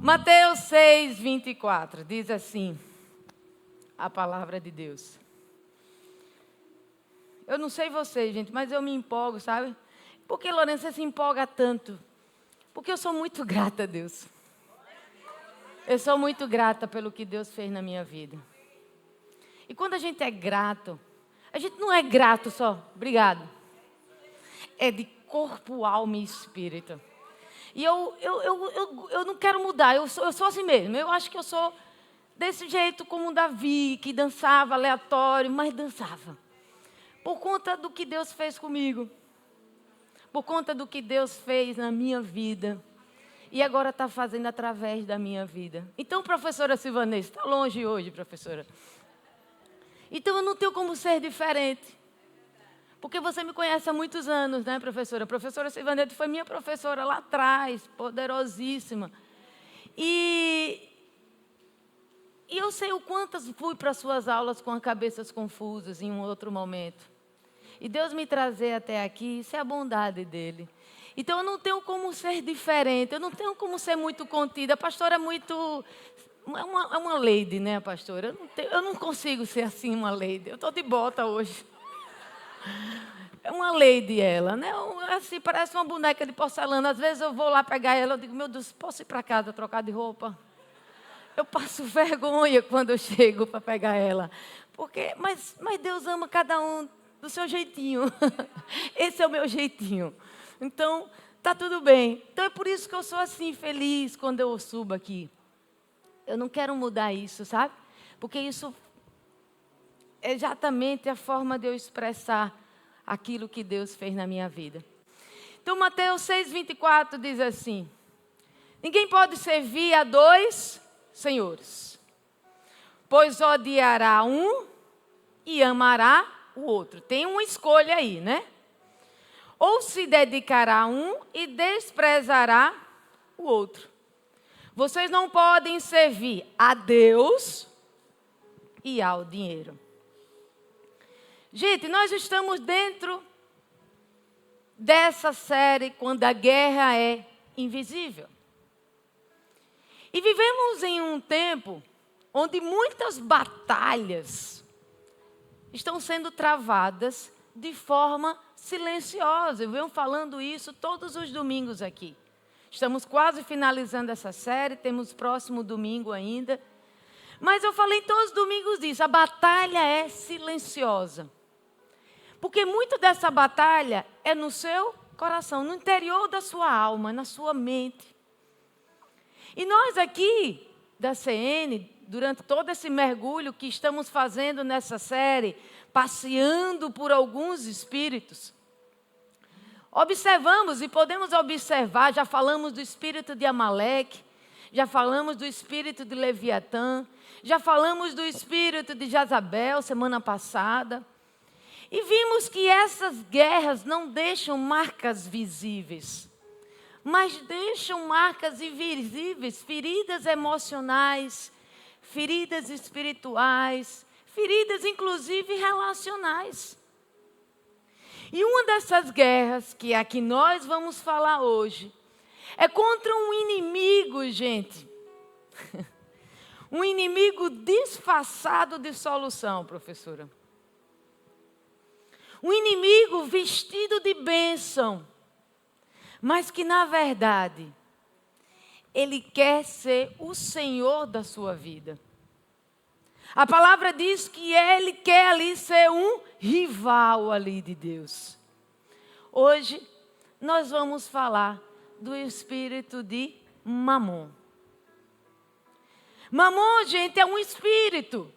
Mateus 6, 24, diz assim, a palavra de Deus. Eu não sei vocês, gente, mas eu me empolgo, sabe? Por que, Lourenço, você se empolga tanto? Porque eu sou muito grata a Deus. Eu sou muito grata pelo que Deus fez na minha vida. E quando a gente é grato, a gente não é grato só, obrigado. É de corpo, alma e espírito. E eu não quero mudar, eu sou assim mesmo. Eu acho que eu sou desse jeito como Davi, que dançava aleatório, mas dançava. Por conta do que Deus fez comigo. Por conta do que Deus fez na minha vida. E agora está fazendo através da minha vida. Então, professora Silvanese, está longe hoje, professora. Então, eu não tenho como ser diferente. Porque você me conhece há muitos anos, né, professora? A professora Silvanete foi minha professora lá atrás, poderosíssima. E eu sei o quantas fui para suas aulas com as cabeças confusas em um outro momento. E Deus me trazer até aqui, isso é a bondade dele. Então, eu não tenho como ser diferente, eu não tenho como ser muito contida. A pastora é muito... É uma lady, né, pastora? Eu não consigo ser assim uma lady. Eu estou de bota hoje. É uma lady ela, né? Assim, parece uma boneca de porcelana. Às vezes eu vou lá pegar ela, eu digo, meu Deus, posso ir para casa trocar de roupa? Eu passo vergonha quando eu chego para pegar ela. Mas Deus ama cada um do seu jeitinho. Esse é o meu jeitinho. Então, tá tudo bem. Então é por isso que eu sou assim, feliz quando eu subo aqui. Eu não quero mudar isso, sabe? Porque isso é exatamente a forma de eu expressar aquilo que Deus fez na minha vida. Então, Mateus 6, 24 diz assim: ninguém pode servir a dois senhores, pois odiará um e amará o outro. Tem uma escolha aí, né? Ou se dedicará a um e desprezará o outro. Vocês não podem servir a Deus e ao dinheiro. Gente, nós estamos dentro dessa série quando a guerra é invisível. E vivemos em um tempo onde muitas batalhas estão sendo travadas de forma silenciosa. Eu venho falando isso todos os domingos aqui. Estamos quase finalizando essa série, temos próximo domingo ainda. Mas eu falei todos os domingos disso, a batalha é silenciosa. Porque muito dessa batalha é no seu coração, no interior da sua alma, na sua mente. E nós aqui, da CN, durante todo esse mergulho que estamos fazendo nessa série, passeando por alguns espíritos, observamos e podemos observar, já falamos do espírito de Amaleque, já falamos do espírito de Leviatã, já falamos do espírito de Jezabel semana passada. E vimos que essas guerras não deixam marcas visíveis, mas deixam marcas invisíveis, feridas emocionais, feridas espirituais, feridas inclusive relacionais. E uma dessas guerras, que é a que nós vamos falar hoje, é contra um inimigo, gente. Um inimigo disfarçado de solução, professora. Um inimigo vestido de bênção, mas que na verdade, ele quer ser o Senhor da sua vida. A palavra diz que ele quer ali ser um rival ali de Deus. Hoje, nós vamos falar do espírito de Mamon. Mamon, gente, é um espírito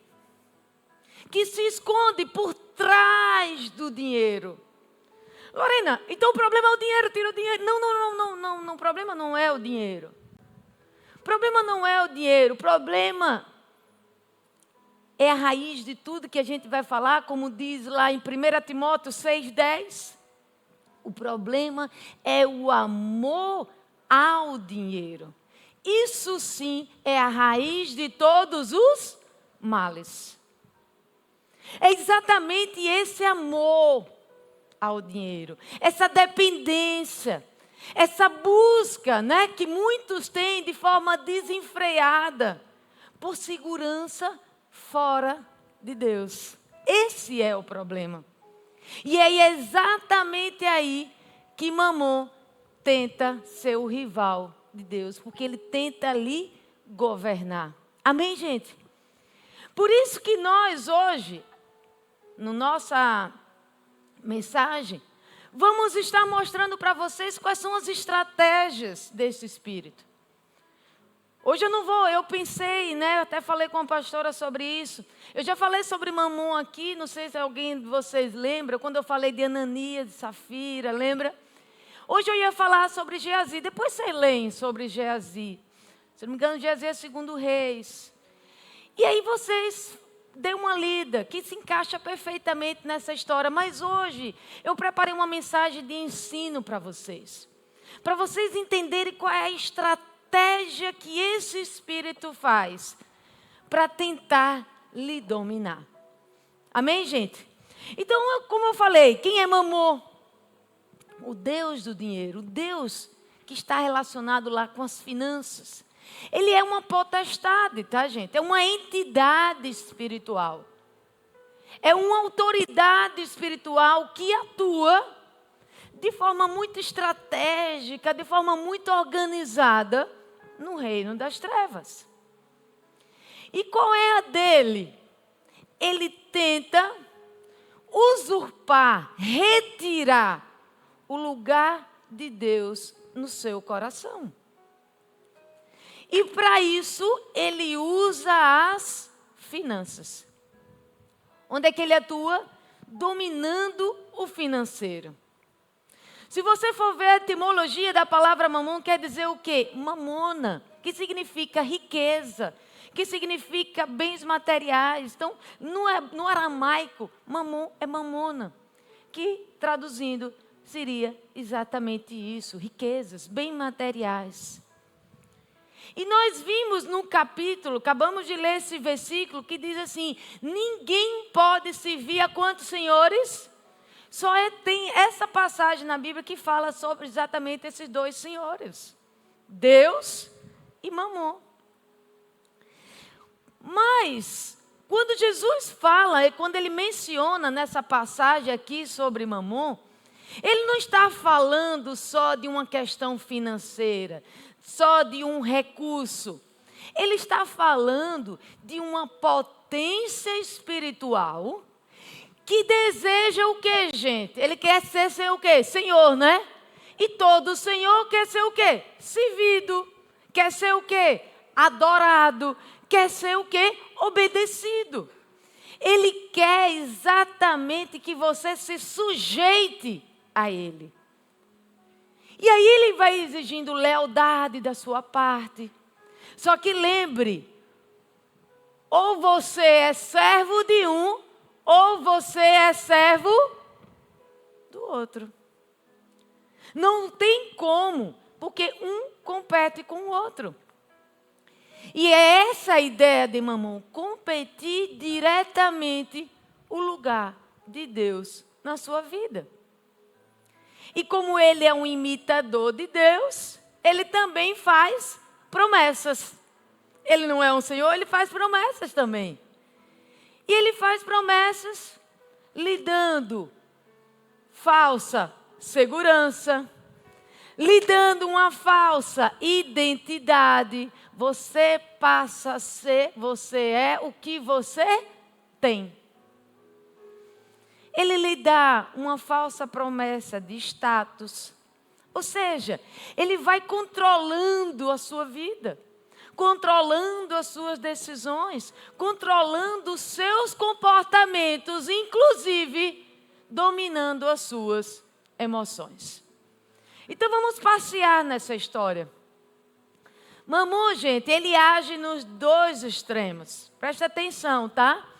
que se esconde por trás do dinheiro. Lorena, então o problema é o dinheiro, tira o dinheiro. Não, o problema não é o dinheiro. O problema não é o dinheiro, o problema é a raiz de tudo que a gente vai falar, como diz lá em 1 Timóteo 6,10. O problema é o amor ao dinheiro. Isso sim é a raiz de todos os males. É exatamente esse amor ao dinheiro, essa dependência, Essa busca, né, que muitos têm de forma desenfreada, por segurança fora de Deus. Esse é o problema. E é exatamente aí que Mamon tenta ser o rival de Deus, porque ele tenta ali governar. Amém, gente? Por isso que nós hoje, na nossa mensagem, vamos estar mostrando para vocês quais são as estratégias desse espírito. Hoje eu pensei, né? Até falei com a pastora sobre isso. Eu já falei sobre Mamon aqui, não sei se alguém de vocês lembra, quando eu falei de Ananias, de Safira, lembra? Hoje eu ia falar sobre Geazi, depois vocês leem sobre Geazi. Se não me engano, Geazi é 2º Reis. E aí vocês dêem uma lida, que se encaixa perfeitamente nessa história. Mas hoje eu preparei uma mensagem de ensino para vocês entenderem qual é a estratégia que esse espírito faz para tentar lhe dominar. Amém, gente? Então, como eu falei, quem é Mamon? O Deus do dinheiro, o Deus que está relacionado lá com as finanças. Ele é uma potestade, tá, gente? É uma entidade espiritual. É uma autoridade espiritual que atua de forma muito estratégica, de forma muito organizada no reino das trevas. E qual é a dele? Ele tenta usurpar, retirar o lugar de Deus no seu coração. E para isso, ele usa as finanças. Onde é que ele atua? Dominando o financeiro. Se você for ver a etimologia da palavra mamon, quer dizer o quê? Mamona, que significa riqueza, que significa bens materiais. Então, no aramaico, mamon é mamona, que traduzindo seria exatamente isso, riquezas, bens materiais. E nós vimos no capítulo, acabamos de ler esse versículo, que diz assim, ninguém pode servir a quantos senhores? Tem essa passagem na Bíblia que fala sobre exatamente esses dois senhores, Deus e Mamon. Mas, quando Jesus fala, quando ele menciona nessa passagem aqui sobre Mamon, ele não está falando só de uma questão financeira, só de um recurso. Ele está falando de uma potência espiritual que deseja o quê, gente? Ele quer ser o quê? Senhor, né? E todo senhor quer ser o quê? Servido. Quer ser o quê? Adorado. Quer ser o quê? Obedecido. Ele quer exatamente que você se sujeite a ele. E aí ele vai exigindo lealdade da sua parte. Só que lembre, ou você é servo de um, ou você é servo do outro. Não tem como, porque um compete com o outro. E é essa a ideia de Mamon, competir diretamente o lugar de Deus na sua vida. E como ele é um imitador de Deus, ele também faz promessas. Ele não é um senhor, ele faz promessas também. E ele faz promessas lhe dando falsa segurança, lhe dando uma falsa identidade. Você passa a ser, você é o que você tem. Ele lhe dá uma falsa promessa de status. Ou seja, ele vai controlando a sua vida, controlando as suas decisões, controlando os seus comportamentos, inclusive dominando as suas emoções. Então vamos passear nessa história. Mamon, gente, ele age nos dois extremos. Presta atenção, tá?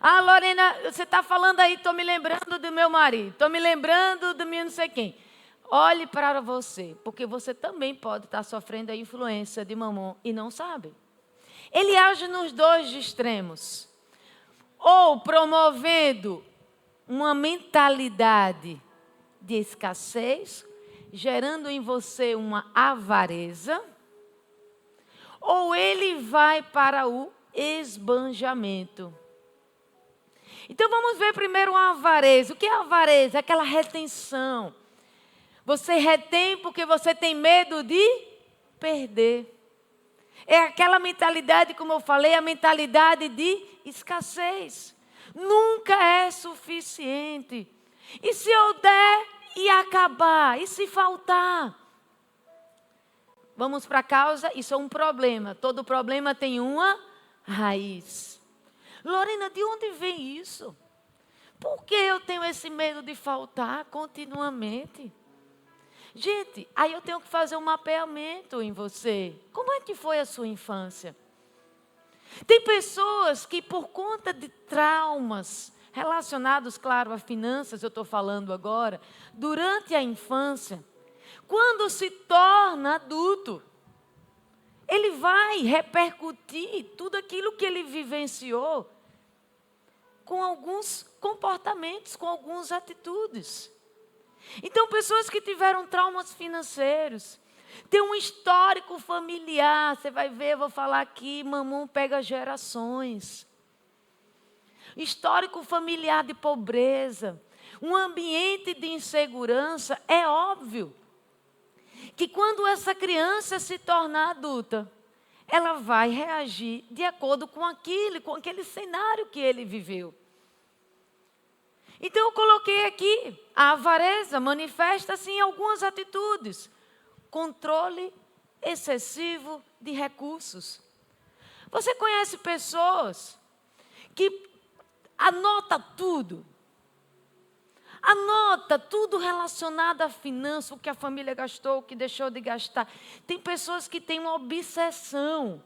Ah, Lorena, você está falando aí, estou me lembrando do meu marido, estou me lembrando do meu não sei quem. Olhe para você, porque você também pode estar sofrendo a influência de Mamon e não sabe. Ele age nos dois extremos. Ou promovendo uma mentalidade de escassez gerando em você uma avareza, ou ele vai para o esbanjamento. Então vamos ver primeiro a avareza. O que é avareza? É aquela retenção. Você retém porque você tem medo de perder. É aquela mentalidade, como eu falei, a mentalidade de escassez. Nunca é suficiente. E se eu der e acabar? E se faltar? Vamos para a causa, isso é um problema. Todo problema tem uma raiz. Lorena, de onde vem isso? Por que eu tenho esse medo de faltar continuamente? Gente, aí eu tenho que fazer um mapeamento em você. Como é que foi a sua infância? Tem pessoas que por conta de traumas relacionados, claro, a finanças, eu estou falando agora, durante a infância, quando se torna adulto, ele vai repercutir tudo aquilo que ele vivenciou com alguns comportamentos, com algumas atitudes. Então, pessoas que tiveram traumas financeiros, tem um histórico familiar, você vai ver, eu vou falar aqui, mamão pega gerações. Histórico familiar de pobreza, um ambiente de insegurança, é óbvio que quando essa criança se tornar adulta, ela vai reagir de acordo com aquele cenário que ele viveu. Então eu coloquei aqui, a avareza manifesta-se em algumas atitudes. Controle excessivo de recursos. Você conhece pessoas que anota tudo relacionado à finança, o que a família gastou, o que deixou de gastar. Tem pessoas que têm uma obsessão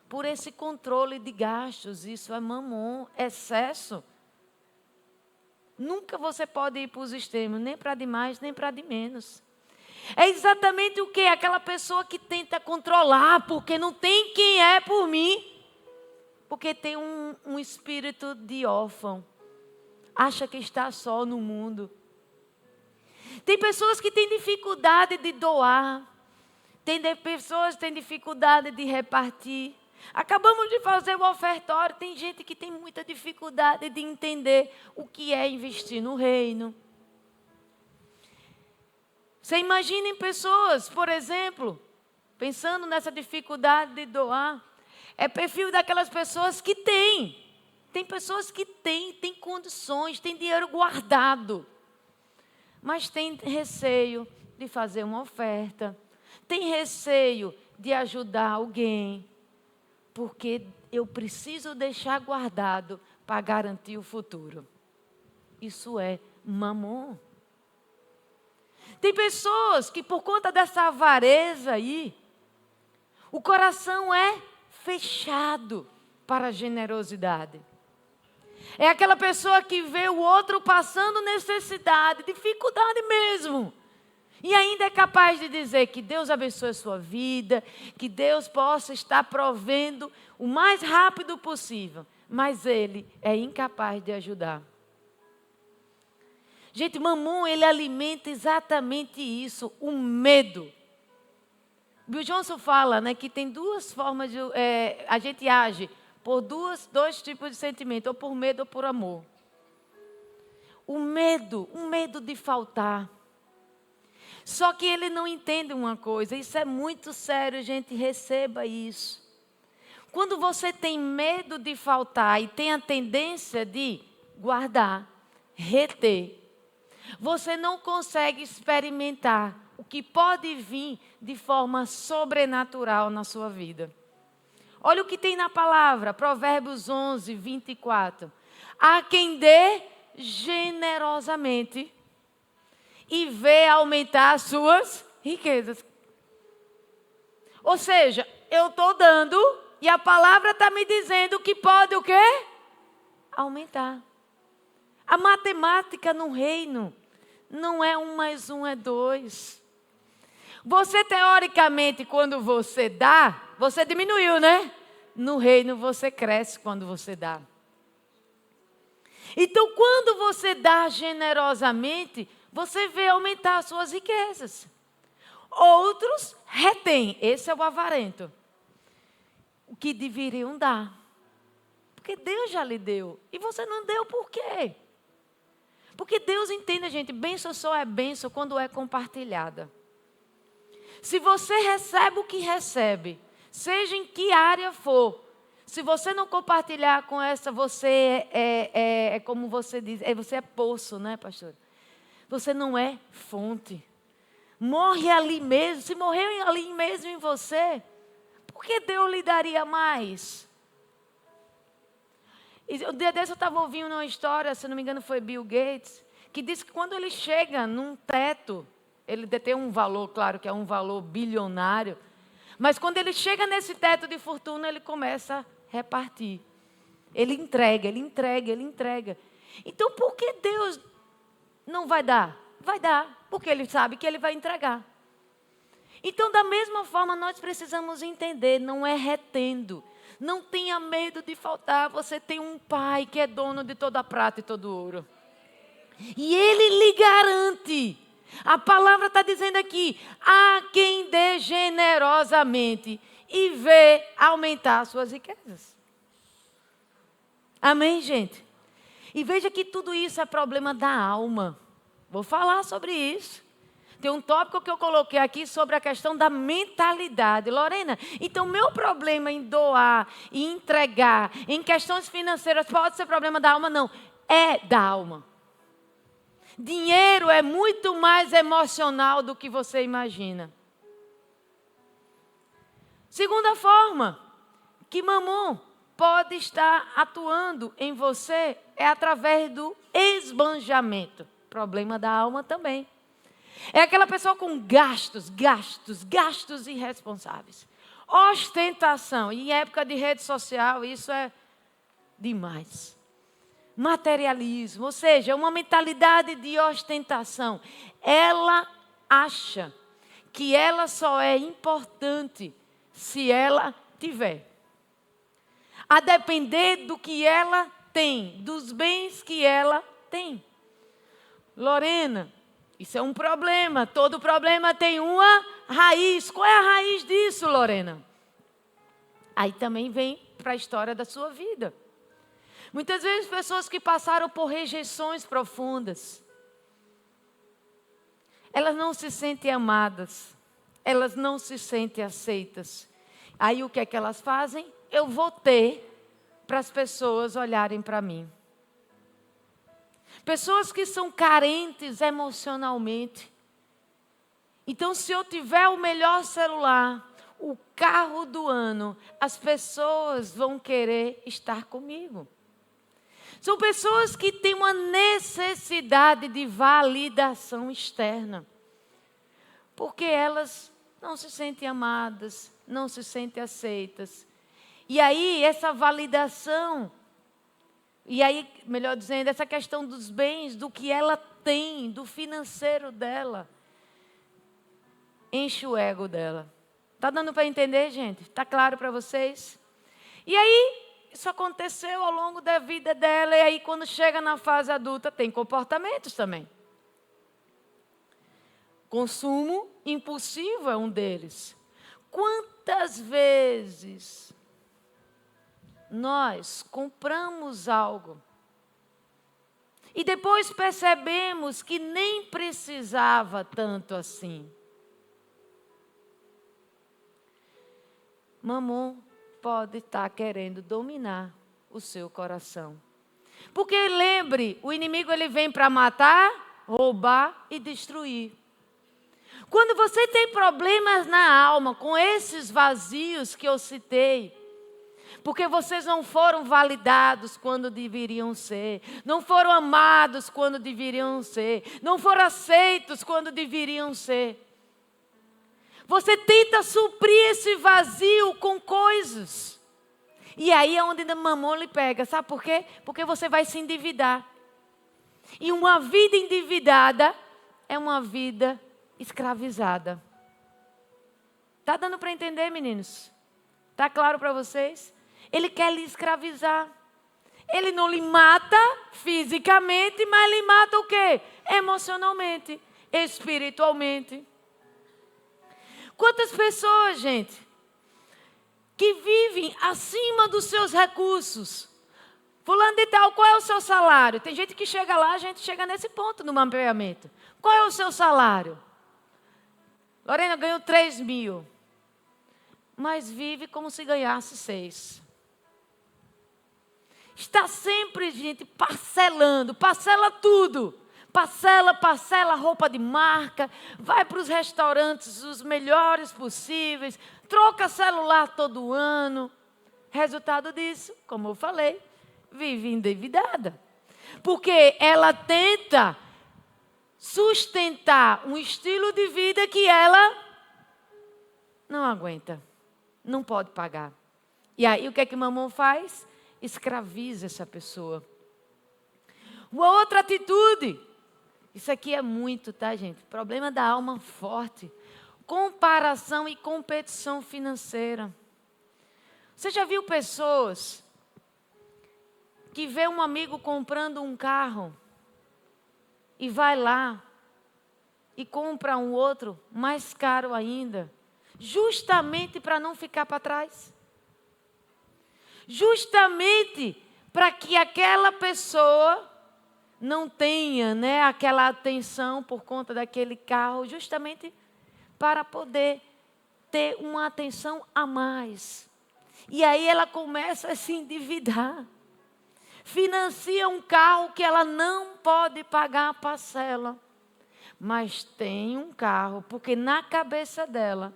por esse controle de gastos. Isso é mamon, excesso. Nunca você pode ir para os extremos, nem para de mais, nem para de menos. É exatamente o que? Aquela pessoa que tenta controlar, porque não tem quem é por mim. Porque tem um espírito de órfão. Acha que está só no mundo. Tem pessoas que têm dificuldade de doar. Tem pessoas que têm dificuldade de repartir. Acabamos de fazer o ofertório. Tem gente que tem muita dificuldade de entender o que é investir no reino. Você imagina em pessoas, por exemplo, pensando nessa dificuldade de doar. É perfil daquelas pessoas que têm. Tem pessoas que têm condições, têm dinheiro guardado. Mas tem receio de fazer uma oferta. Tem receio de ajudar alguém. Porque eu preciso deixar guardado para garantir o futuro. Isso é mamon. Tem pessoas que por conta dessa avareza aí, o coração é fechado para a generosidade. É aquela pessoa que vê o outro passando necessidade, dificuldade mesmo. E ainda é capaz de dizer que Deus abençoe a sua vida, que Deus possa estar provendo o mais rápido possível. Mas ele é incapaz de ajudar. Gente, mamon, ele alimenta exatamente isso, o medo. Bill Johnson fala, né, que tem duas formas de... a gente age por dois tipos de sentimento, ou por medo ou por amor. O medo de faltar. Só que ele não entende uma coisa, isso é muito sério, gente, receba isso. Quando você tem medo de faltar e tem a tendência de guardar, reter, você não consegue experimentar o que pode vir de forma sobrenatural na sua vida. Olha o que tem na palavra, Provérbios 11, 24. Há quem dê generosamente e vê aumentar as suas riquezas. Ou seja, eu estou dando e a palavra está me dizendo que pode o quê? Aumentar. A matemática no reino não é 1 mais 1 é 2. Você, teoricamente, quando você dá, você diminuiu, né? No reino você cresce quando você dá. Então, quando você dá generosamente, você vê aumentar as suas riquezas. Outros retêm. Esse é o avarento. O que deveriam dar. Porque Deus já lhe deu. E você não deu por quê? Porque Deus entende, gente, bênção só é bênção quando é compartilhada. Se você recebe o que recebe, seja em que área for, se você não compartilhar com essa, você é como você diz, você é poço, né, pastor? Você não é fonte. Morre ali mesmo. Se morreu ali mesmo em você, por que Deus lhe daria mais? Um dia desse eu estava ouvindo uma história, se não me engano foi Bill Gates, que disse que quando ele chega num teto, ele detém um valor, claro que é um valor bilionário, mas quando ele chega nesse teto de fortuna, ele começa a repartir. Ele entrega, ele entrega, ele entrega. Então por que Deus não vai dar? Vai dar, porque Ele sabe que Ele vai entregar. Então da mesma forma nós precisamos entender, não é retendo. Não tenha medo de faltar. Você tem um Pai que é dono de toda a prata e todo o ouro. E Ele lhe garante. A palavra está dizendo aqui: há quem dê generosamente e vê aumentar suas riquezas. Amém, gente? E veja que tudo isso é problema da alma. Vou falar sobre isso. Tem um tópico que eu coloquei aqui sobre a questão da mentalidade. Lorena, então meu problema em doar e entregar, em questões financeiras, pode ser problema da alma? Não, é da alma. Dinheiro é muito mais emocional do que você imagina. Segunda forma que Mamon pode estar atuando em você é através do esbanjamento. Problema da alma também. É aquela pessoa com gastos irresponsáveis. Ostentação. E em época de rede social, isso é demais. Materialismo, ou seja, uma mentalidade de ostentação. Ela acha que ela só é importante se ela tiver. A depender do que ela tem, dos bens que ela tem. Lorena, isso é um problema. Todo problema tem uma raiz. Qual é a raiz disso, Lorena? Aí também vem para a história da sua vida. Muitas vezes pessoas que passaram por rejeições profundas, elas não se sentem amadas, elas não se sentem aceitas. Aí o que é que elas fazem? Eu vou ter para as pessoas olharem para mim. Pessoas que são carentes emocionalmente. Então, se eu tiver o melhor celular, o carro do ano, as pessoas vão querer estar comigo. São pessoas que têm uma necessidade de validação externa. Porque elas não se sentem amadas, não se sentem aceitas. E aí, essa validação, e aí, melhor dizendo, essa questão dos bens, do que ela tem, do financeiro dela, enche o ego dela. Está dando para entender, gente? Está claro para vocês? E aí, isso aconteceu ao longo da vida dela, e aí quando chega na fase adulta, tem comportamentos também. Consumo impulsivo é um deles. Quantas vezes nós compramos algo e depois percebemos que nem precisava tanto assim? Mamon pode estar querendo dominar o seu coração. Porque lembre, o inimigo ele vem para matar, roubar e destruir. Quando você tem problemas na alma com esses vazios que eu citei, porque vocês não foram validados quando deveriam ser, não foram amados quando deveriam ser, não foram aceitos quando deveriam ser. Você tenta suprir esse vazio com coisas. E aí é onde Mamon lhe pega. Sabe por quê? Porque você vai se endividar. E uma vida endividada é uma vida escravizada. Está dando para entender, meninos? Está claro para vocês? Ele quer lhe escravizar. Ele não lhe mata fisicamente, mas lhe mata o quê? Emocionalmente, espiritualmente. Quantas pessoas, gente, que vivem acima dos seus recursos. Fulano de tal, qual é o seu salário? Tem gente que chega lá, a gente chega nesse ponto no mapeamento. Qual é o seu salário? Lorena, ganhou 3 mil. Mas vive como se ganhasse 6. Está sempre, gente, parcelando. Parcela tudo. Parcela roupa de marca. Vai para os restaurantes os melhores possíveis. Troca celular todo ano. Resultado disso, como eu falei, vive endividada. Porque ela tenta sustentar um estilo de vida que ela não aguenta. Não pode pagar. E aí o que é que Mamon faz? Escraviza essa pessoa. Uma outra atitude. Isso aqui é muito, tá, gente? Problema da alma forte. Comparação e competição financeira. Você já viu pessoas que vê um amigo comprando um carro e vai lá e compra um outro mais caro ainda, justamente para não ficar para trás? Justamente para que aquela pessoa não tenha, né, aquela atenção por conta daquele carro, justamente para poder ter uma atenção a mais. E aí ela começa a se endividar. Financia um carro que ela não pode pagar a parcela. Mas tem um carro, porque na cabeça dela,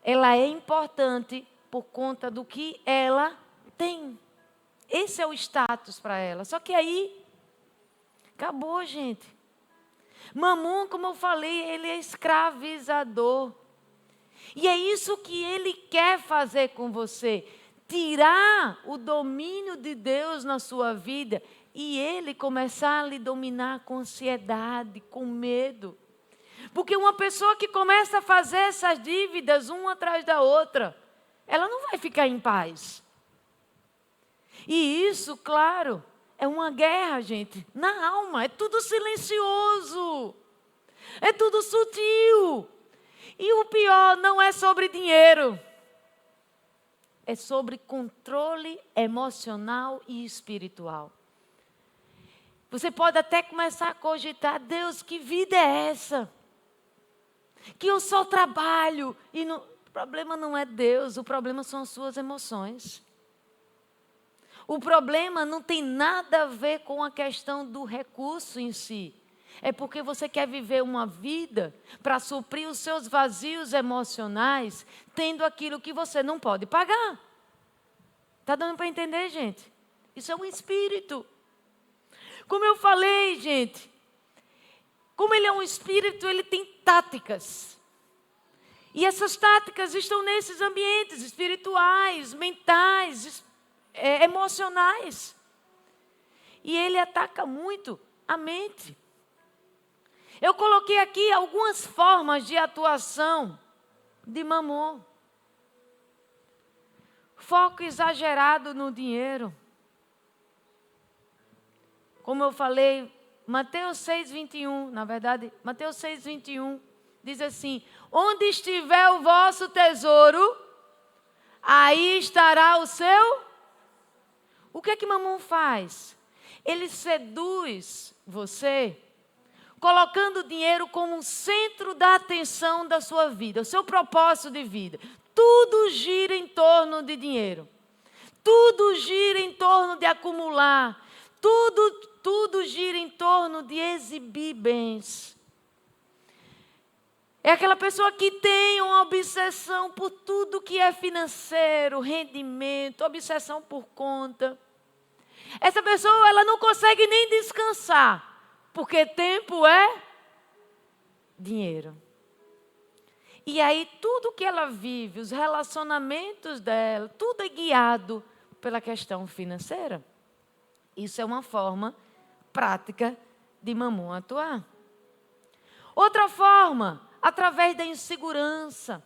ela é importante por conta do que ela tem. Esse é o status para ela. Só que aí, acabou, gente. Mamon, como eu falei, ele é escravizador. E é isso que ele quer fazer com você. Tirar o domínio de Deus na sua vida e ele começar a lhe dominar com ansiedade, com medo. Porque uma pessoa que começa a fazer essas dívidas uma atrás da outra, ela não vai ficar em paz. E isso, claro, é uma guerra, gente, na alma. É tudo silencioso. É tudo sutil. E o pior não é sobre dinheiro. É sobre controle emocional e espiritual. Você pode até começar a cogitar: Deus, que vida é essa? Que eu só trabalho. E não... O problema não é Deus, o problema são as suas emoções. O problema não tem nada a ver com a questão do recurso em si. É porque você quer viver uma vida para suprir os seus vazios emocionais, tendo aquilo que você não pode pagar. Está dando para entender, gente? Isso é um espírito. Como eu falei, gente, como ele é um espírito, ele tem táticas. E essas táticas estão nesses ambientes espirituais, mentais, emocionais. E ele ataca muito a mente. Eu coloquei aqui algumas formas de atuação de Mamon. Foco exagerado no dinheiro. Como eu falei, Mateus 6:21, na verdade, Mateus 6:21, diz assim: onde estiver o vosso tesouro, aí estará o seu. O que é que Mamon faz? Ele seduz você, colocando o dinheiro como um centro da atenção da sua vida, o seu propósito de vida. Tudo gira em torno de dinheiro. Tudo gira em torno de acumular. Tudo gira em torno de exibir bens. É aquela pessoa que tem uma obsessão por tudo que é financeiro, rendimento, obsessão por conta. Essa pessoa, ela não consegue nem descansar, porque tempo é dinheiro. E aí tudo que ela vive, os relacionamentos dela, tudo é guiado pela questão financeira. Isso é uma forma prática de Mamon atuar. Outra forma, através da insegurança,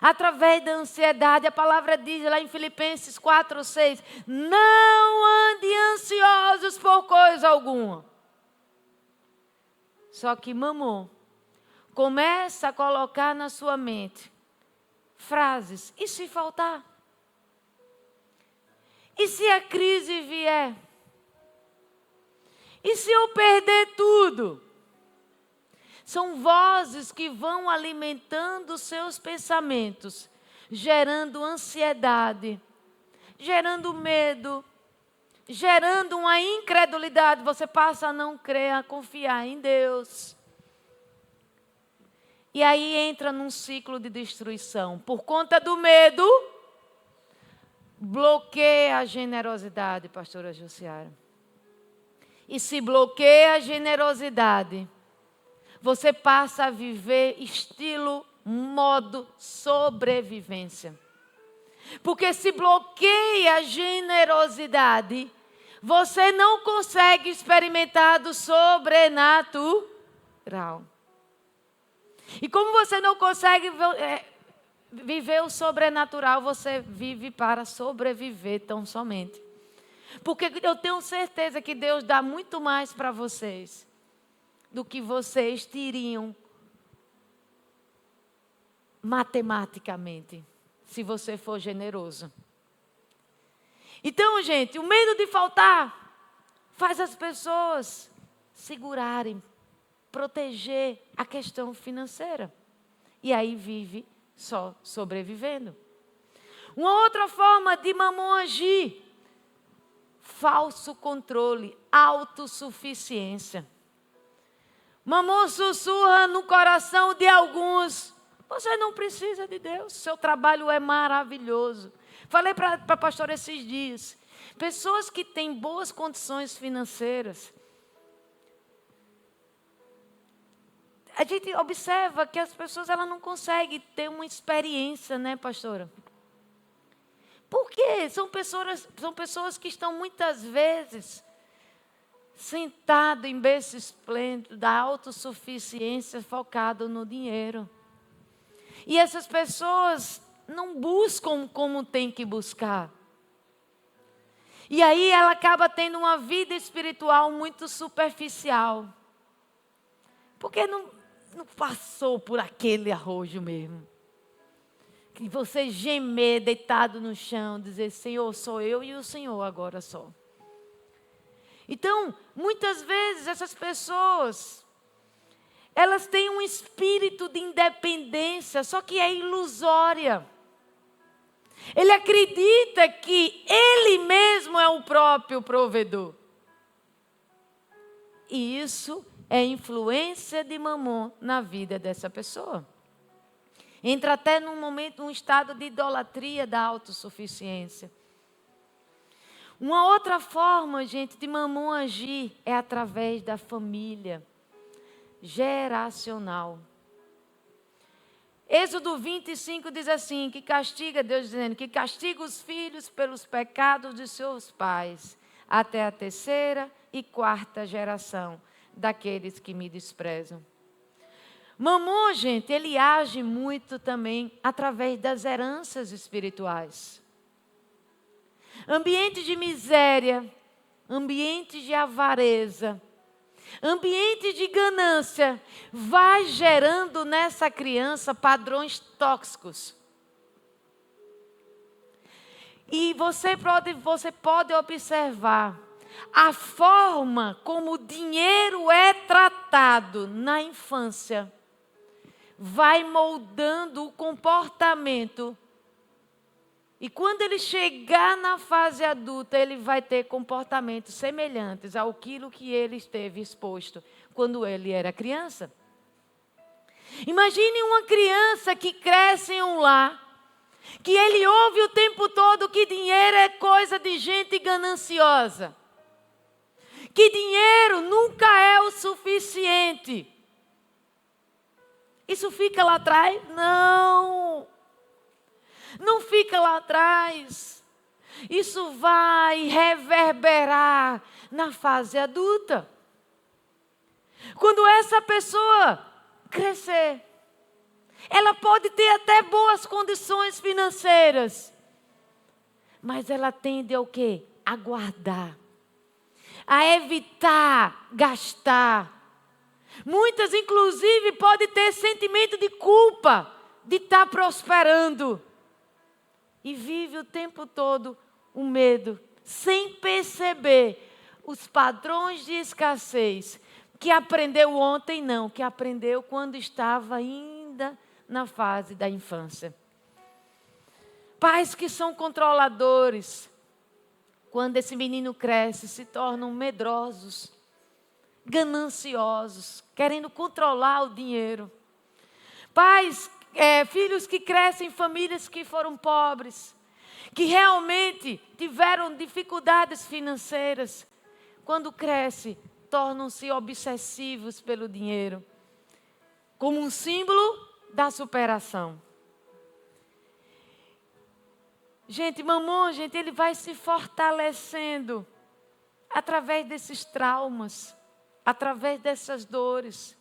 através da ansiedade. A palavra diz lá em Filipenses 4:6, não ande ansiosos por coisa alguma. Só que Mamon começa a colocar na sua mente frases. E se faltar? E se a crise vier? E se eu perder tudo? São vozes que vão alimentando seus pensamentos, gerando ansiedade, gerando medo, gerando uma incredulidade. Você passa a não crer, a confiar em Deus. E aí entra num ciclo de destruição. Por conta do medo, bloqueia a generosidade, pastora Jussiara. E se bloqueia a generosidade, você passa a viver estilo, modo sobrevivência. Porque se bloqueia a generosidade, você não consegue experimentar do sobrenatural. E como você não consegue viver o sobrenatural, você vive para sobreviver tão somente. Porque eu tenho certeza que Deus dá muito mais para vocês do que vocês teriam matematicamente, se você for generoso. Então, gente, o medo de faltar faz as pessoas segurarem, proteger a questão financeira. E aí vive só sobrevivendo. Uma outra forma de Mamon agir: falso controle, autossuficiência. Mamon sussurra no coração de alguns: você não precisa de Deus, seu trabalho é maravilhoso. Falei para a pastora esses dias, pessoas que têm boas condições financeiras, a gente observa que as pessoas elas não conseguem ter uma experiência, né, pastora? Por quê? São pessoas que estão muitas vezes sentadas em berço esplêndido, da autossuficiência, focado no dinheiro. E essas pessoas não buscam como tem que buscar. E aí ela acaba tendo uma vida espiritual muito superficial. Porque não passou por aquele arrojo mesmo. Que você gemer deitado no chão, dizer: Senhor, sou eu e o Senhor agora só. Então, muitas vezes essas pessoas, elas têm um espírito de independência, só que é ilusória. Ele acredita que ele mesmo é o próprio provedor. E isso é influência de Mamon na vida dessa pessoa. Entra até num estado de idolatria da autossuficiência. Uma outra forma, gente, de Mamon agir é através da família geracional. Êxodo 25 diz assim, Deus dizendo que castiga os filhos pelos pecados de seus pais, até a 3ª e 4ª geração daqueles que me desprezam. Mamon, gente, ele age muito também através das heranças espirituais. Ambientes de miséria, ambientes de avareza, ambiente de ganância, vai gerando nessa criança padrões tóxicos. E você pode observar a forma como o dinheiro é tratado na infância, vai moldando o comportamento. E quando ele chegar na fase adulta, ele vai ter comportamentos semelhantes àquilo que ele esteve exposto quando ele era criança. Imagine uma criança que cresce em um lar, que ele ouve o tempo todo que dinheiro é coisa de gente gananciosa, que dinheiro nunca é o suficiente. Isso fica lá atrás? Não fica lá atrás. Isso vai reverberar na fase adulta. Quando essa pessoa crescer, ela pode ter até boas condições financeiras, mas ela tende ao quê? A guardar, a evitar gastar. Muitas, inclusive, podem ter sentimento de culpa de estar prosperando. E vive o tempo todo o medo, sem perceber os padrões de escassez que aprendeu ontem, não, que aprendeu quando estava ainda na fase da infância. Pais que são controladores, quando esse menino cresce, se tornam medrosos, gananciosos, querendo controlar o dinheiro. Pais, filhos que crescem em famílias que foram pobres, que realmente tiveram dificuldades financeiras, quando cresce, tornam-se obsessivos pelo dinheiro, como um símbolo da superação. Gente, Mamon, ele vai se fortalecendo através desses traumas, através dessas dores,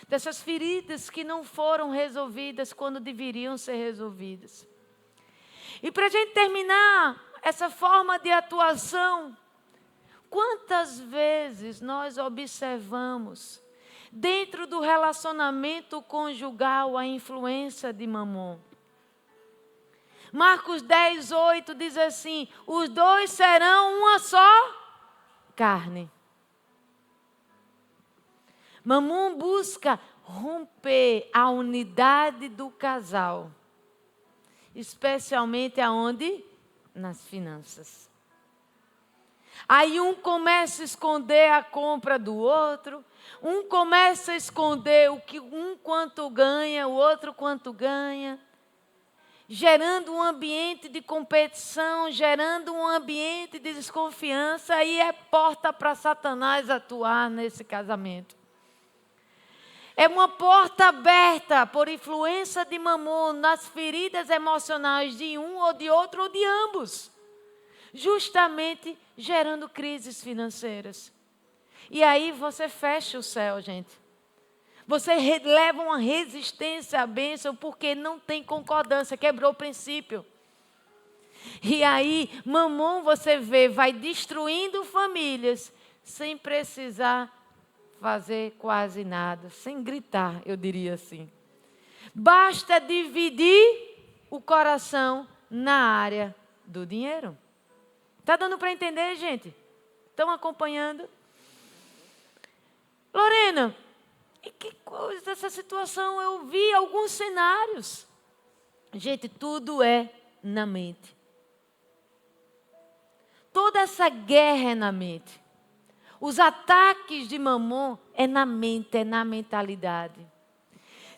dessas feridas que não foram resolvidas quando deveriam ser resolvidas. E para a gente terminar essa forma de atuação, quantas vezes nós observamos dentro do relacionamento conjugal a influência de Mamon? Marcos 10:8 diz assim: os dois serão uma só carne. Mamon busca romper a unidade do casal, especialmente aonde? Nas finanças. Aí um começa a esconder a compra do outro, um começa a esconder o que um quanto ganha, o outro quanto ganha, gerando um ambiente de competição, gerando um ambiente de desconfiança, e é porta para Satanás atuar nesse casamento. É uma porta aberta por influência de Mamon nas feridas emocionais de um ou de outro ou de ambos, justamente gerando crises financeiras. E aí você fecha o céu, gente. Você leva uma resistência à bênção porque não tem concordância, quebrou o princípio. E aí, Mamon, você vê, vai destruindo famílias sem precisar fazer quase nada, sem gritar, eu diria assim. Basta dividir o coração na área do dinheiro. Está dando para entender, gente? Estão acompanhando? Lorena, e que coisa dessa situação? Eu vi alguns cenários. Gente, tudo é na mente. Toda essa guerra é na mente. Os ataques de Mamon é na mente, é na mentalidade.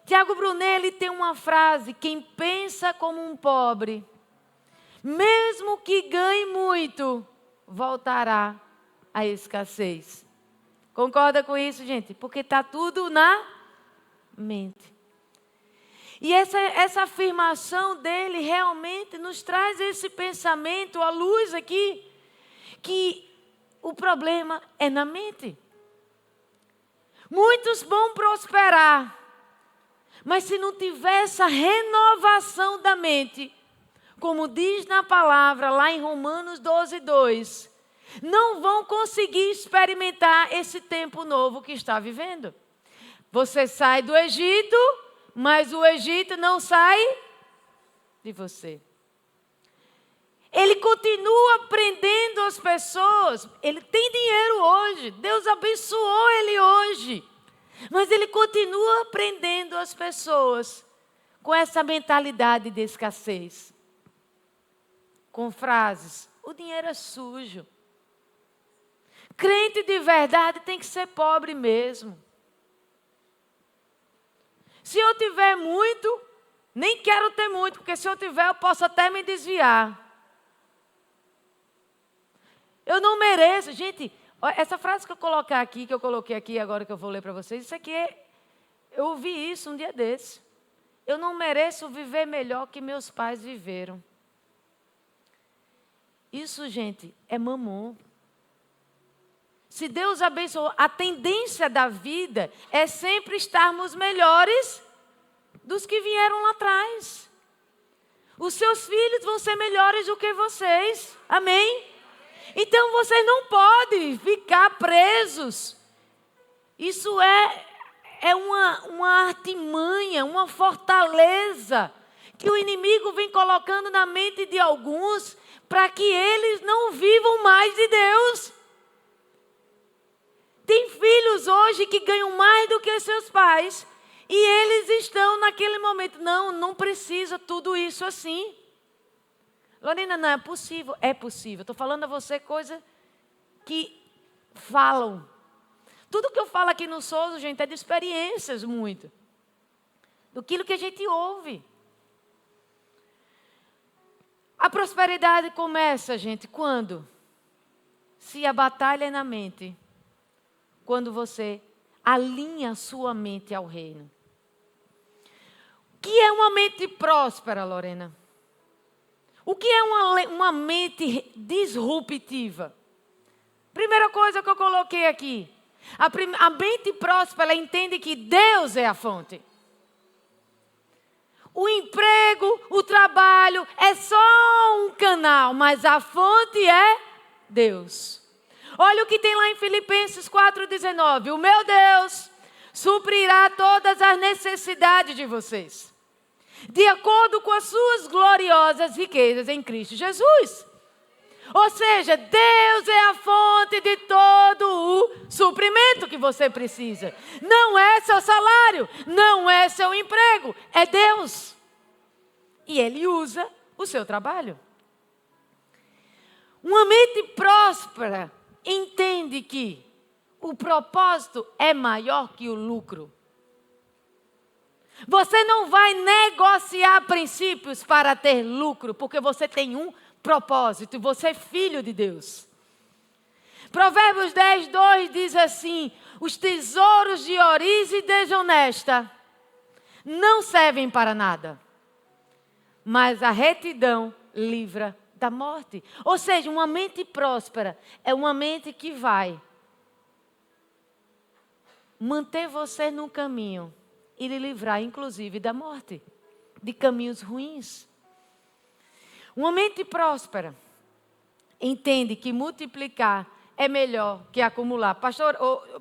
Tiago Brunet, ele tem uma frase: quem pensa como um pobre, mesmo que ganhe muito, voltará à escassez. Concorda com isso, gente? Porque está tudo na mente. E essa afirmação dele realmente nos traz esse pensamento à luz aqui, que o problema é na mente. Muitos vão prosperar, mas se não tiver essa renovação da mente, como diz na palavra lá em Romanos 12:2, não vão conseguir experimentar esse tempo novo que está vivendo. Você sai do Egito, mas o Egito não sai de você. Ele continua prendendo as pessoas. Ele tem dinheiro hoje. Deus abençoou ele hoje. Mas ele continua prendendo as pessoas com essa mentalidade de escassez. Com frases: o dinheiro é sujo. Crente de verdade tem que ser pobre mesmo. Se eu tiver muito, nem quero ter muito, porque se eu tiver eu posso até me desviar. Eu não mereço. Gente, essa frase que eu coloquei aqui agora que eu vou ler para vocês, isso aqui eu ouvi isso um dia desse. Eu não mereço viver melhor que meus pais viveram. Isso, gente, é Mamon. Se Deus abençoou, a tendência da vida é sempre estarmos melhores dos que vieram lá atrás. Os seus filhos vão ser melhores do que vocês. Amém? Então vocês não podem ficar presos. Isso é uma artimanha, uma fortaleza que o inimigo vem colocando na mente de alguns para que eles não vivam mais de Deus. Tem filhos hoje que ganham mais do que seus pais e eles estão naquele momento. Não precisa tudo isso assim. Lorena, não é possível. É possível. Estou falando a você coisa que falam. Tudo que eu falo aqui no Souza, gente, é de experiências muito. Do que a gente ouve. A prosperidade começa, gente, quando? Se a batalha é na mente. Quando você alinha a sua mente ao reino. O que é uma mente próspera, Lorena? O que é uma mente disruptiva? Primeira coisa que eu coloquei aqui. A mente próspera, ela entende que Deus é a fonte. O emprego, o trabalho é só um canal, mas a fonte é Deus. Olha o que tem lá em Filipenses 4,19. O meu Deus suprirá todas as necessidades de vocês, de acordo com as suas gloriosas riquezas em Cristo Jesus. Ou seja, Deus é a fonte de todo o suprimento que você precisa. Não é seu salário, não é seu emprego, é Deus. E Ele usa o seu trabalho. Uma mente próspera entende que o propósito é maior que o lucro. Você não vai negociar princípios para ter lucro, porque você tem um propósito, você é filho de Deus. Provérbios 10:2 diz assim: os tesouros de oriz e desonesta não servem para nada, mas a retidão livra da morte. Ou seja, uma mente próspera é uma mente que vai manter você no caminho e lhe livrar, inclusive, da morte, de caminhos ruins. Uma mente próspera entende que multiplicar é melhor que acumular.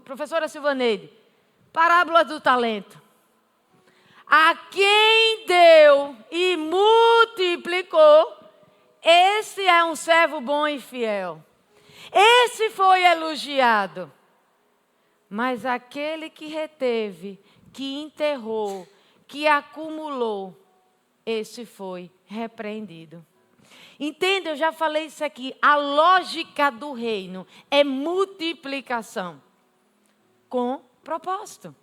Professora Silvaneide, parábola do talento. A quem deu e multiplicou, esse é um servo bom e fiel. Esse foi elogiado. Mas aquele que reteve, que enterrou, que acumulou, esse foi repreendido. Entenda, eu já falei isso aqui. A lógica do reino é multiplicação com propósito.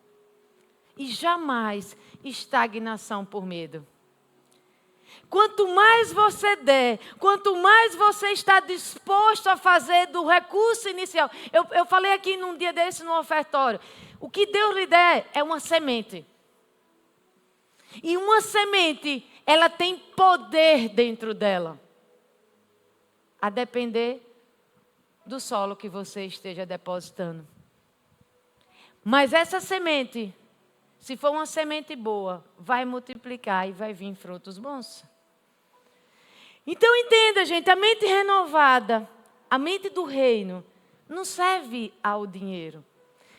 E jamais estagnação por medo. Quanto mais você der, quanto mais você está disposto a fazer do recurso inicial. Eu falei aqui num dia desse no ofertório. O que Deus lhe der é uma semente. E uma semente, ela tem poder dentro dela. A depender do solo que você esteja depositando. Mas essa semente, se for uma semente boa, vai multiplicar e vai vir frutos bons. Então entenda, gente, a mente renovada, a mente do reino, não serve ao dinheiro.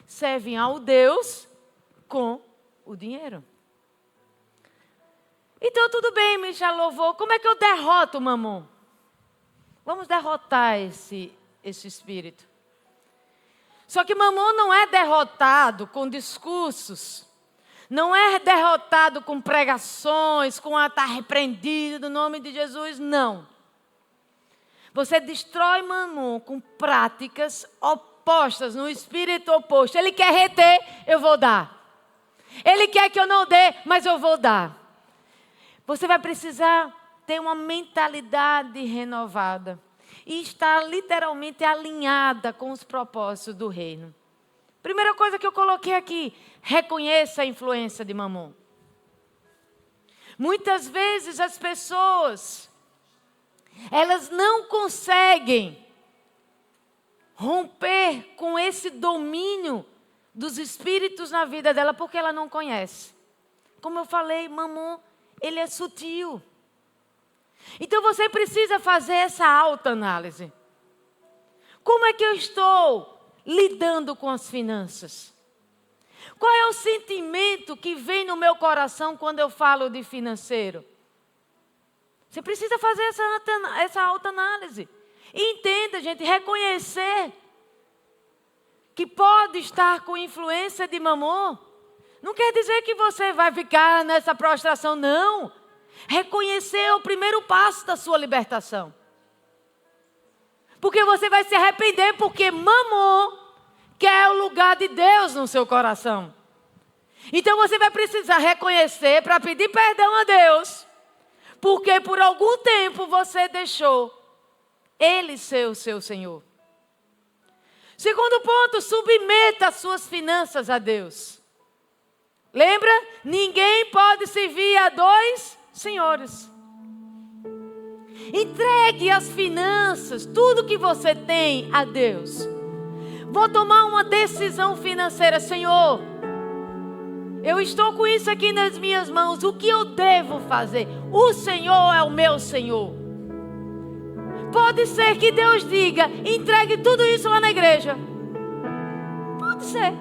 Serve ao Deus com o dinheiro. Então tudo bem, Michel louvou. Como é que eu derroto o mamon? Vamos derrotar esse espírito. Só que mamon não é derrotado com discursos. Não é derrotado com pregações, com está repreendido no nome de Jesus, não. Você destrói mamon com práticas opostas, no espírito oposto. Ele quer reter, eu vou dar. Ele quer que eu não dê, mas eu vou dar. Você vai precisar ter uma mentalidade renovada e estar literalmente alinhada com os propósitos do reino. Primeira coisa que eu coloquei aqui, reconheça a influência de mamon. Muitas vezes as pessoas, elas não conseguem romper com esse domínio dos espíritos na vida dela porque ela não conhece. Como eu falei, mamon, ele é sutil. Então você precisa fazer essa autoanálise. Como é que eu estou lidando com as finanças? Qual é o sentimento que vem no meu coração quando eu falo de financeiro? Você precisa fazer essa autoanálise. E entenda, gente, reconhecer que pode estar com influência de mamon. Não quer dizer que você vai ficar nessa prostração, não. Reconhecer é o primeiro passo da sua libertação. Porque você vai se arrepender, porque mamon quer o lugar de Deus no seu coração. Então você vai precisar reconhecer para pedir perdão a Deus, porque por algum tempo você deixou Ele ser o seu Senhor. Segundo ponto, submeta as suas finanças a Deus. Lembra? Ninguém pode servir a dois senhores. Entregue as finanças, tudo que você tem, a Deus. Vou tomar uma decisão financeira, Senhor. Eu estou com isso aqui nas minhas mãos. O que eu devo fazer? O Senhor é o meu Senhor. Pode ser que Deus diga, entregue tudo isso lá na igreja. Pode ser.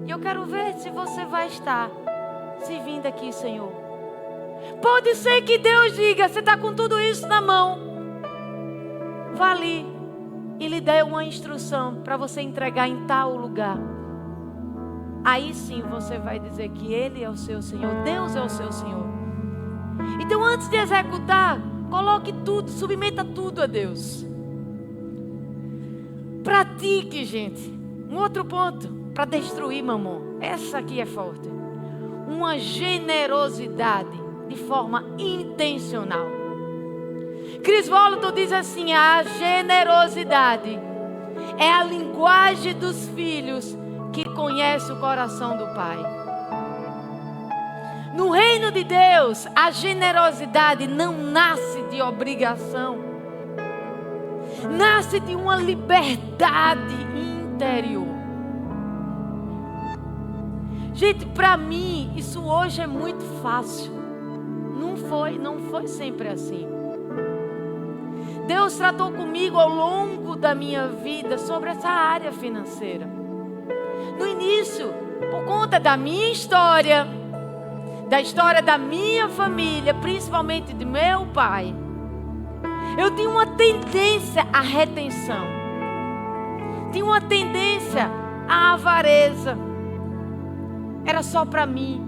E eu quero ver se você vai estar servindo aqui, Senhor. Pode ser que Deus diga, você está com tudo isso na mão. Vá ali e lhe dê uma instrução para você entregar em tal lugar. Aí sim você vai dizer que Ele é o seu Senhor, Deus é o seu Senhor. Então antes de executar, coloque tudo, submeta tudo a Deus. Pratique, gente. Um outro ponto para destruir mamon. Essa aqui é forte. Uma generosidade de forma intencional. Crisvóloto diz assim: a generosidade é a linguagem dos filhos que conhece o coração do Pai. No reino de Deus, a generosidade não nasce de obrigação. Nasce de uma liberdade interior. Gente, para mim, isso hoje é muito fácil. Não foi sempre assim. Deus tratou comigo ao longo da minha vida sobre essa área financeira. No início, por conta da minha história, da história da minha família, principalmente de meu pai, eu tinha uma tendência à retenção. Tinha uma tendência à avareza. Era só para mim.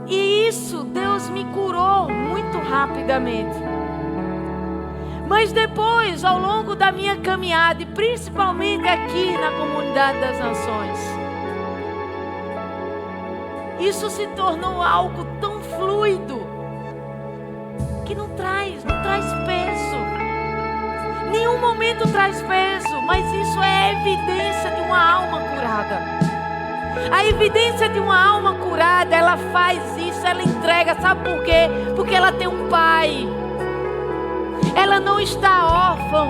E isso Deus me curou muito rapidamente. Mas depois, ao longo da minha caminhada, e principalmente aqui na Comunidade das Nações, isso se tornou algo tão fluido que não traz peso. Nenhum momento traz peso, mas isso é evidência de uma alma curada. A evidência de uma alma curada, ela faz isso, ela entrega, sabe por quê? Porque ela tem um pai. Ela não está órfã.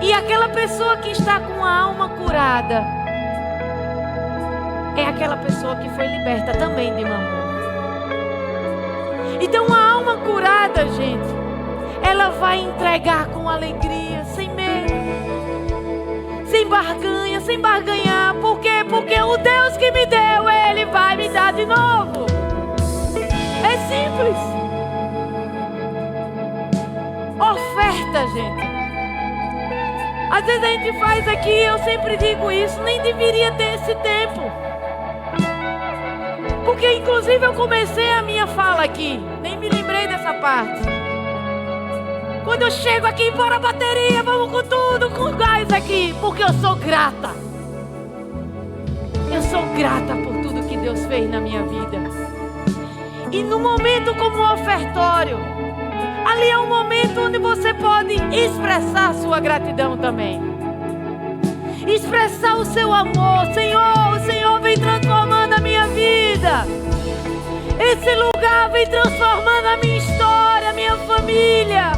E aquela pessoa que está com a alma curada é aquela pessoa que foi liberta também de mamon. Então a alma curada, gente, ela vai entregar com alegria, sem medo, sem barganha, sem barganhar. Por quê? Porque o Deus que me deu, Ele vai me dar de novo. É simples. Oferta, gente. Às vezes a gente faz aqui, eu sempre digo isso, nem deveria ter esse tempo. Porque inclusive eu comecei a minha fala aqui, nem me lembrei dessa parte. Quando eu chego aqui, bora a bateria, vamos com tudo, com gás aqui, porque eu sou grata. Eu sou grata por tudo que Deus fez na minha vida. E no momento como o ofertório, ali é um momento onde você pode expressar sua gratidão também. Expressar o seu amor. Senhor, o Senhor vem transformando a minha vida. Esse lugar vem transformando a minha história, a minha família.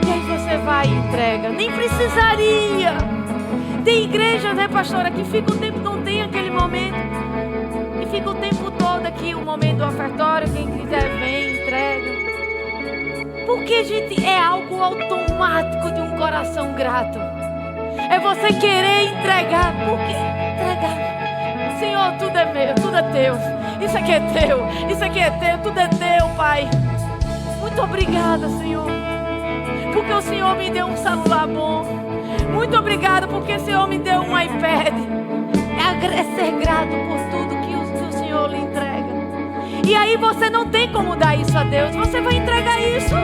E aí você vai e entrega. Nem precisaria. Tem igrejas, né, pastora, que fica o tempo, não tem aquele momento. E fica o tempo todo aqui, o momento do ofertório. Quem quiser vem, entrega. Porque, gente, é algo automático de um coração grato. É você querer entregar. Por que entregar? Senhor, tudo é meu, tudo é teu. Isso aqui é teu, isso aqui é teu, tudo é teu, Pai. Muito obrigada, Senhor, porque o Senhor me deu um celular bom. Muito obrigada porque o Senhor me deu um iPad. É ser grato por tudo que o Senhor lhe entrega. E aí você não tem como dar isso a Deus. Você vai entregar isso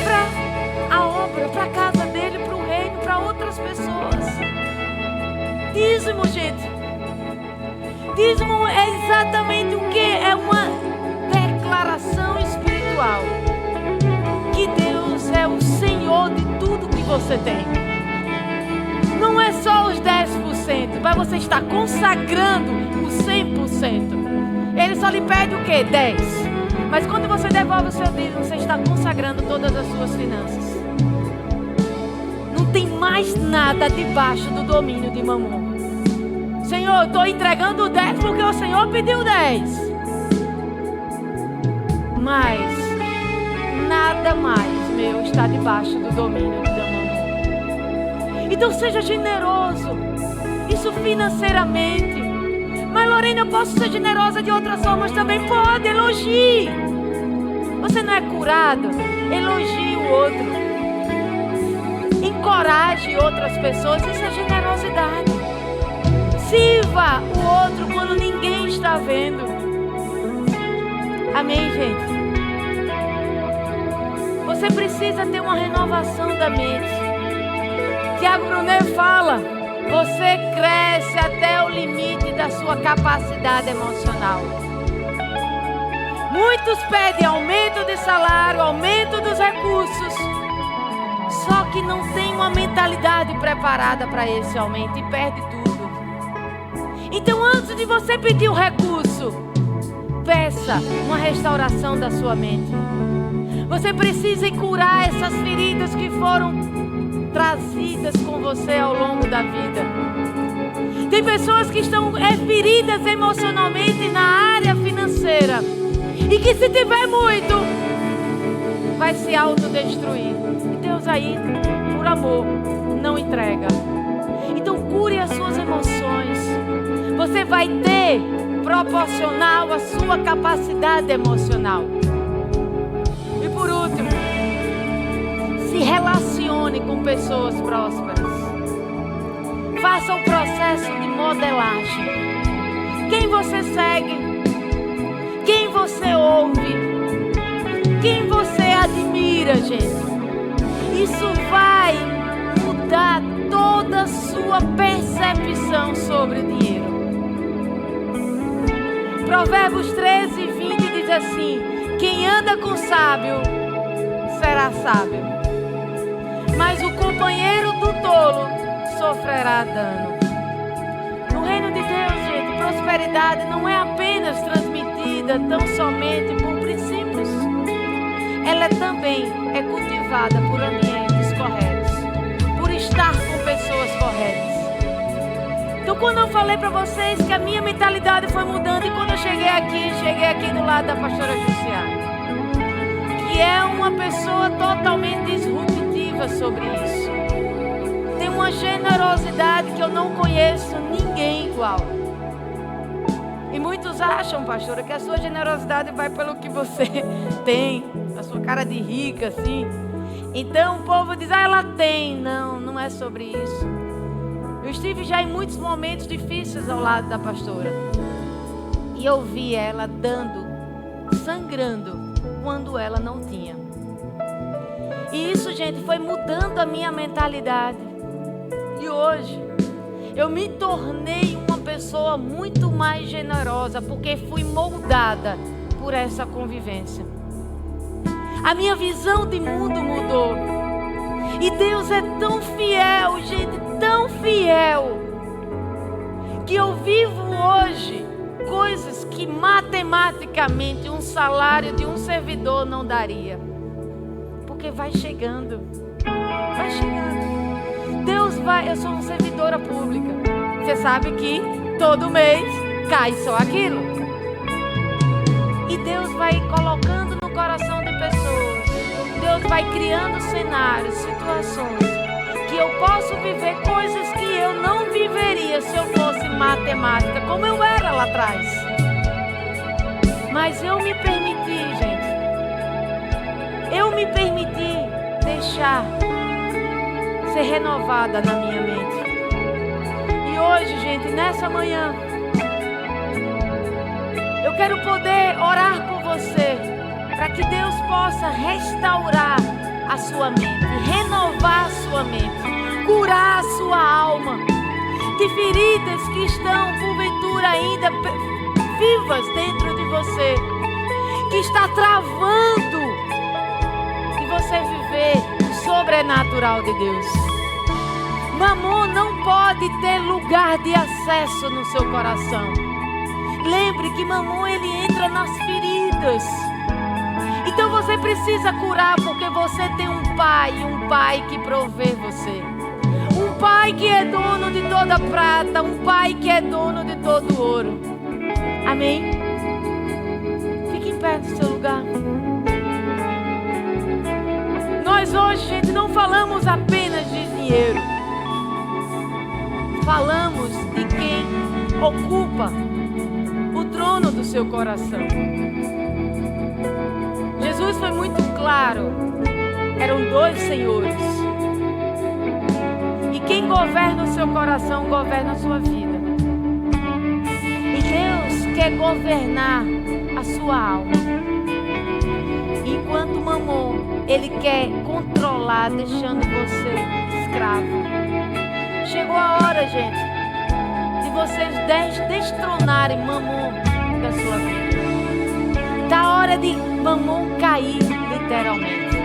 para a obra, para a casa dele, para o reino, para outras pessoas. Dízimo, gente. Dízimo é exatamente o que? É uma declaração espiritual que Deus é o Senhor de tudo que você tem. Não é só os 10%, mas você está consagrando o 100%. Ele só lhe pede o quê? 10%. Mas quando você devolve o seu dízimo, você está consagrando todas as suas finanças. Não tem mais nada debaixo do domínio de Mamon. Senhor, eu estou entregando 10 porque o Senhor pediu 10. Mas nada mais meu está debaixo do domínio de Mamon. Então seja generoso. Isso financeiramente. Mas Lorena, eu posso ser generosa de outras formas também? Pode, elogie. Você não é curado? Elogie o outro. Encoraje outras pessoas. Isso é generosidade. Sirva o outro quando ninguém está vendo. Amém, gente? Você precisa ter uma renovação da mente. Tiago Brunet fala: você cresce até o limite da sua capacidade emocional. Muitos pedem aumento de salário, aumento dos recursos, só que não tem uma mentalidade preparada para esse aumento e perde tudo. Então, antes de você pedir o recurso, peça uma restauração da sua mente. Você precisa curar essas feridas que foram trazidas com você ao longo da vida. Tem pessoas que estão feridas emocionalmente na área financeira e que, se tiver muito, vai se autodestruir. E Deus aí, por amor, não entrega. Então cure as suas emoções. Você vai ter proporcional à sua capacidade emocional. E por último, se relacione com pessoas prósperas. Faça o processo de modelagem. Quem você segue? Quem você ouve? Quem você admira, gente? Isso vai mudar toda a sua percepção sobre o dinheiro. Provérbios 13:20 diz assim: quem anda com sábio será sábio, mas o companheiro do tolo sofrerá dano. No reino de Deus, gente, prosperidade não é apenas transmitida tão somente por princípios. Ela também é cultivada por ambientes corretos, por estar com pessoas corretas. Então, quando eu falei para vocês que a minha mentalidade foi mudando, e quando eu cheguei aqui do lado da pastora Jussiara, que é uma pessoa totalmente disruptiva sobre isso. Tem uma generosidade que eu não conheço ninguém igual. E muitos acham, pastora, que a sua generosidade vai pelo que você tem, a sua cara de rica, assim. Então o povo diz: ela tem. Não, não é sobre isso. Eu estive já em muitos momentos difíceis ao lado da pastora. E eu vi ela dando, sangrando, quando ela não tinha. E isso, gente, foi mudando a minha mentalidade. E hoje, eu me tornei uma pessoa muito mais generosa, porque fui moldada por essa convivência. A minha visão de mundo mudou. E Deus é tão fiel, gente, tão fiel, que eu vivo hoje coisas que matematicamente um salário de um servidor não daria. Porque vai chegando. Vai chegando. Deus vai... Eu sou uma servidora pública. Você sabe que todo mês cai só aquilo. E Deus vai colocando no coração de pessoas. Deus vai criando cenários, situações, que eu posso viver coisas que eu não viveria se eu fosse matemática, como eu era lá atrás. Mas eu me permiti, gente. Eu me permiti deixar ser renovada na minha mente. E hoje, gente, nessa manhã, eu quero poder orar por você, para que Deus possa restaurar a sua mente, renovar a sua mente, curar a sua alma de feridas que estão, porventura, ainda vivas dentro de você, que está travando de você viver o sobrenatural de Deus. Mamon não pode ter lugar de acesso no seu coração. Lembre que Mamon, ele entra nas feridas. Então você precisa curar, porque você tem um pai que provê você. Um pai que é dono de toda prata, um pai que é dono de todo ouro. Amém? Fique em pé no seu lugar. Nós hoje, gente, não falamos apenas de dinheiro. Falamos de quem ocupa o trono do seu coração. Jesus foi muito claro. Eram dois senhores. E quem governa o seu coração, governa a sua vida. E Deus quer governar a sua alma. Enquanto Mamon, ele quer controlar, deixando você escravo. Chegou a hora, gente, de vocês destronarem Mamon da sua vida. Está a hora de Mamon cair, literalmente.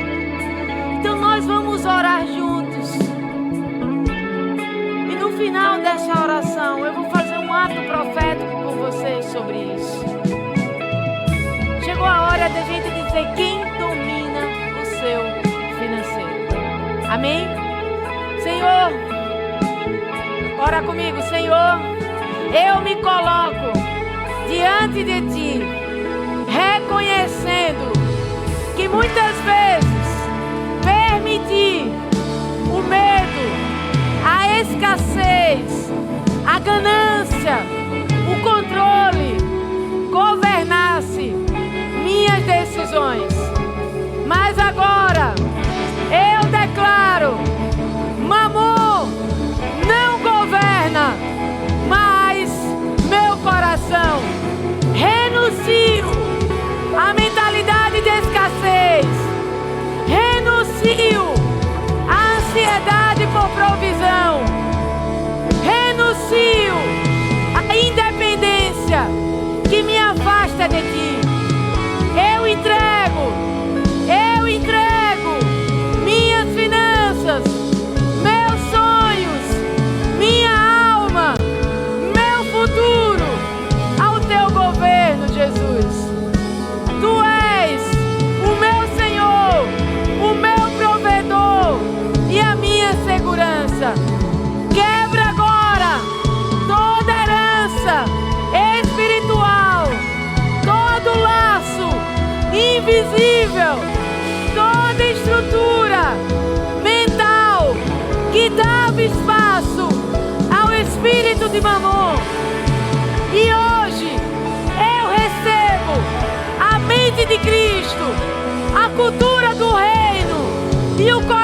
Então nós vamos orar juntos. E no final dessa oração, eu vou fazer um ato profético com vocês sobre isso. Chegou a hora da gente dizer quem domina o seu financeiro. Amém? Senhor, ora comigo. Senhor, eu me coloco diante de Ti, reconhecendo que muitas vezes permiti o medo, a escassez, a ganância, o controle governasse minhas decisões. Mas agora eu declaro: Mamon não governa mais meu coração. Renuncio à mentalidade de escassez. Renuncio à ansiedade por provisão. Renuncio à independência que me afasta de Ti. Eu entrego minhas finanças, meus sonhos, minha alma, meu futuro ao Teu governo, Jesus. Tu és o meu Senhor, o meu provedor e a minha segurança. Quebra agora toda herança espiritual, todo laço invisível, toda estrutura mental que dava espaço ao espírito de Mamon. E hoje eu recebo a mente de Cristo, a cultura do reino e o coração